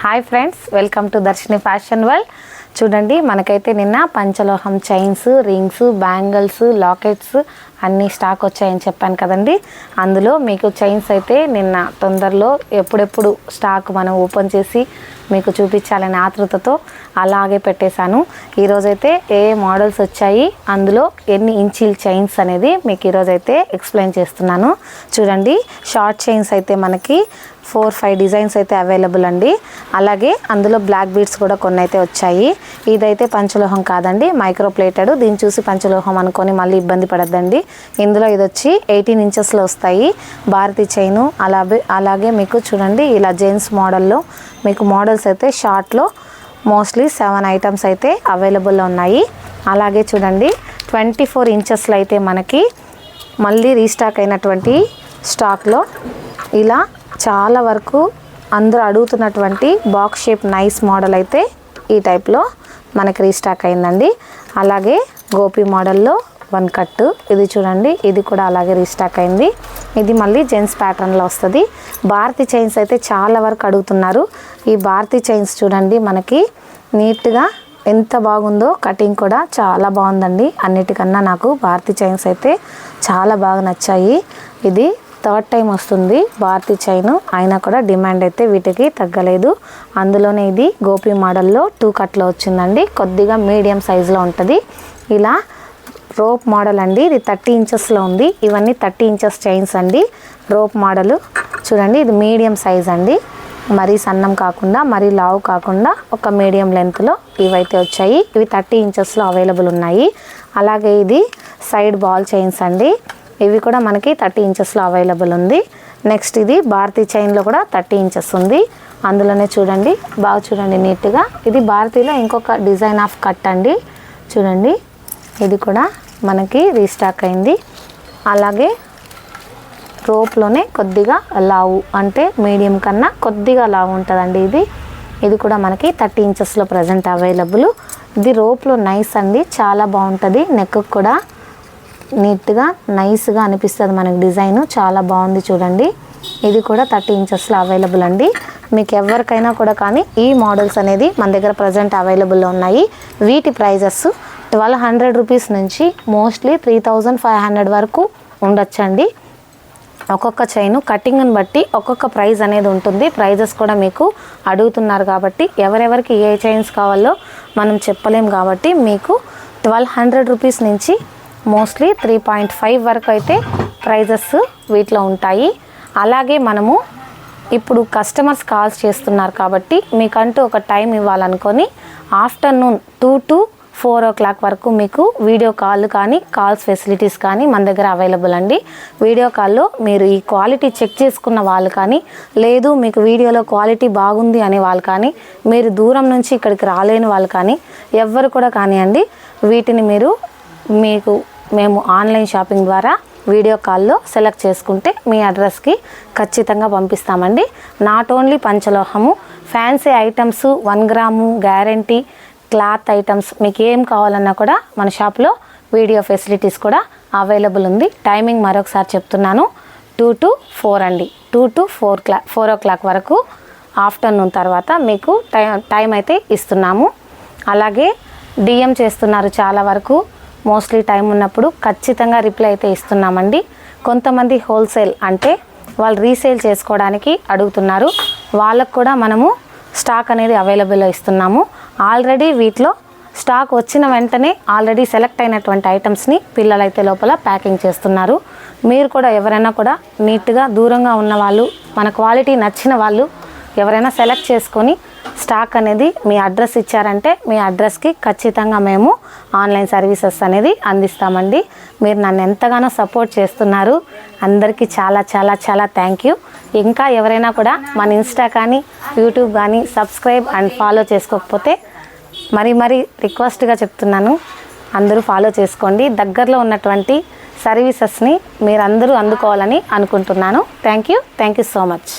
Hi friends, welcome to Darshini fashion world. చూడండి, మనకైతే నిన్న పంచలోహం చైన్స్, రింగ్స్, బ్యాంగిల్స్, లాకెట్స్ అన్నీ స్టాక్ వచ్చాయని చెప్పాను కదండి. అందులో మీకు చైన్స్ అయితే నిన్న తొందరలో ఎప్పుడెప్పుడు స్టాక్ మనం ఓపెన్ చేసి మీకు చూపించాలనే ఆతృతతో అలాగే పెట్టేశాను. ఈరోజైతే ఏ మోడల్స్ వచ్చాయి, అందులో ఎన్ని ఇంచీల చైన్స్ అనేది మీకు ఈరోజైతే ఎక్స్ప్లెయిన్ చేస్తున్నాను. చూడండి, షార్ట్ చైన్స్ అయితే మనకి 4-5 డిజైన్స్ అయితే అవైలబుల్ అండి. అలాగే అందులో బ్లాక్ బీడ్స్ కూడా కొన్ని అయితే వచ్చాయి. ఇదైతే పంచలోహం కాదండి, మైక్రో ప్లేటెడ్. దీన్ని చూసి పంచలోహం అనుకొని మళ్ళీ ఇబ్బంది పడద్దండి. ఇందులో ఇది వచ్చి 18 ఇంచెస్లో వస్తాయి. భారతీ చైను అలాగే మీకు చూడండి, ఇలా జెంట్స్ మోడల్లో మీకు మోడల్స్ అయితే షార్ట్లో మోస్ట్లీ 7 ఐటమ్స్ అయితే అవైలబుల్లో ఉన్నాయి. అలాగే చూడండి, 24 ఇంచెస్లో అయితే మనకి మళ్ళీ రీస్టాక్ అయినటువంటి స్టాక్లో ఇలా చాలా వరకు అందరూ అడుగుతున్నటువంటి బాక్స్ షేప్ నైస్ మోడల్ అయితే ఈ టైప్లో మనకి రీస్టాక్ అయిందండి. అలాగే గోపి మోడల్లో 1 కట్, ఇది చూడండి, ఇది కూడా అలాగే రీస్టాక్ అయింది. ఇది మళ్ళీ జెంట్స్ ప్యాటర్న్లో వస్తుంది. భారతీ చైన్స్ అయితే చాలా వరకు అడుగుతున్నారు. ఈ భారతీ చైన్స్ చూడండి, మనకి నీట్గా ఎంత బాగుందో, కటింగ్ కూడా చాలా బాగుందండి. అన్నిటికన్నా నాకు భారతీ చైన్స్ అయితే చాలా బాగా నచ్చాయి. ఇది 3rd టైం వస్తుంది భారతీ చైన్, అయినా కూడా డిమాండ్ అయితే వీటికి తగ్గలేదు. అందులోనే ఇది గోపి మోడల్లో 2 కట్లో వచ్చిందండి. కొద్దిగా మీడియం సైజులో ఉంటుంది. ఇలా రోప్ మోడల్ అండి, ఇది 30 ఇంచెస్లో ఉంది. ఇవన్నీ 30 ఇంచెస్ చైన్స్ అండి. రోప్ మోడల్ చూడండి, ఇది మీడియం సైజ్ అండి. మరీ సన్నం కాకుండా మరీ లావు కాకుండా ఒక మీడియం లెంత్లో ఇవైతే వచ్చాయి. ఇవి 30 ఇంచెస్లో అవైలబుల్ ఉన్నాయి. అలాగే ఇది సైడ్ బాల్ చైన్స్ అండి. ఇవి కూడా మనకి 30 ఇంచెస్లో అవైలబుల్ ఉంది. నెక్స్ట్ ఇది భారతీ చైన్లో కూడా 30 ఇంచెస్ ఉంది. అందులోనే చూడండి, బాగా చూడండి నీట్గా. ఇది భారతీలో ఇంకొక డిజైన్ ఆఫ్ కట్ అండి. చూడండి, ఇది కూడా మనకి రీస్టాక్ అయింది. అలాగే రోప్లోనే కొద్దిగా లావు, అంటే మీడియం కన్నా కొద్దిగా లావు ఉంటుందండి. ఇది కూడా మనకి 30 ఇంచెస్లో ప్రజెంట్ అవైలబుల్. ఇది రోప్లో నైస్ అండి, చాలా బాగుంటుంది. నెక్ కూడా నీట్గా నైస్గా అనిపిస్తుంది మనకి. డిజైన్ చాలా బాగుంది చూడండి. ఇది కూడా 30 ఇంచెస్లో అవైలబుల్ అండి. మీకు ఎవరికైనా కూడా కానీ ఈ మోడల్స్ అనేది మన దగ్గర ప్రజెంట్ అవైలబుల్లో ఉన్నాయి. వీటి ప్రైజెస్ 1200 రూపీస్ నుంచి మోస్ట్లీ 3500 వరకు ఉండొచ్చండి. ఒక్కొక్క చైను కటింగ్ని బట్టి ఒక్కొక్క ప్రైస్ అనేది ఉంటుంది. ప్రైజెస్ కూడా మీకు అడుగుతున్నారు కాబట్టి ఎవరెవరికి ఏ చైన్స్ కావాలో మనం చెప్పలేం కాబట్టి మీకు 1200 రూపీస్ నుంచి మోస్ట్లీ 3.5 వరకు అయితే ప్రైజెస్ వీటిలో ఉంటాయి. అలాగే మనము ఇప్పుడు కస్టమర్స్ కాల్స్ చేస్తున్నారు కాబట్టి మీకంటూ ఒక టైం ఇవ్వాలనుకొని ఆఫ్టర్నూన్ 2 to 4 o'clock వరకు మీకు వీడియో కాల్ కానీ కాల్స్ ఫెసిలిటీస్ కానీ మన దగ్గర అవైలబుల్ అండి. వీడియో కాల్లో మీరు ఈ క్వాలిటీ చెక్ చేసుకున్న వాళ్ళు కానీ, లేదు మీకు వీడియోలో క్వాలిటీ బాగుంది అనే వాళ్ళు కానీ, మీరు దూరం నుంచి ఇక్కడికి రాలేని వాళ్ళు కానీ ఎవ్వరు కూడా కానివ్వండి, వీటిని మేము ఆన్లైన్ షాపింగ్ ద్వారా వీడియో కాల్లో సెలెక్ట్ చేసుకుంటే మీ అడ్రస్కి ఖచ్చితంగా పంపిస్తామండి. నాట్ ఓన్లీ పంచలోహము, fancy items, 1 gram guarantee cloth items మీకు ఏం కావాలన్నా కూడా మన షాప్లో వీడియో ఫెసిలిటీస్ కూడా అవైలబుల్ ఉంది. టైమింగ్ మరొకసారి చెప్తున్నాను, 2 to 4 అండి. 2 to 4 o'clock వరకు ఆఫ్టర్నూన్ తర్వాత మీకు టైం అయితే ఇస్తున్నాము. అలాగే డిఎం చేస్తున్నారు చాలా వరకు. మోస్ట్లీ టైం ఉన్నప్పుడు ఖచ్చితంగా రిప్లై అయితే ఇస్తున్నామండి. కొంతమంది హోల్సేల్ అంటే వాళ్ళు రీసేల్ చేసుకోవడానికి అడుగుతున్నారు. వాళ్ళకు కూడా మనము స్టాక్ అనేది అవైలబుల్లో ఇస్తున్నాము. ఆల్రెడీ వీటిలో స్టాక్ వచ్చిన వెంటనే ఆల్రెడీ సెలెక్ట్ అయినటువంటి ఐటమ్స్ని పిల్లలైతే లోపల ప్యాకింగ్ చేస్తున్నారు. మీరు కూడా ఎవరైనా కూడా నీట్గా దూరంగా ఉన్న వాళ్ళు, మన క్వాలిటీ నచ్చిన వాళ్ళు ఎవరైనా సెలెక్ట్ చేసుకొని స్టాక్ అనేది మీ అడ్రస్ ఇచ్చారంటే మీ అడ్రస్కి ఖచ్చితంగా మేము ఆన్లైన్ సర్వీసెస్ అనేది అందిస్తామండి. మీరు నన్ను ఎంతగానో సపోర్ట్ చేస్తున్నారు. అందరికీ చాలా చాలా చాలా థ్యాంక్ యూ. ఇంకా ఎవరైనా కూడా మన ఇన్స్టా కానీ యూట్యూబ్ కానీ సబ్స్క్రైబ్ అండ్ ఫాలో చేసుకోకపోతే మరీ రిక్వెస్ట్గా చెప్తున్నాను, అందరూ ఫాలో చేసుకోండి. దగ్గరలో ఉన్నటువంటి సర్వీసెస్ని మీరందరూ అందుకోవాలని అనుకుంటున్నాను. Thank you so much.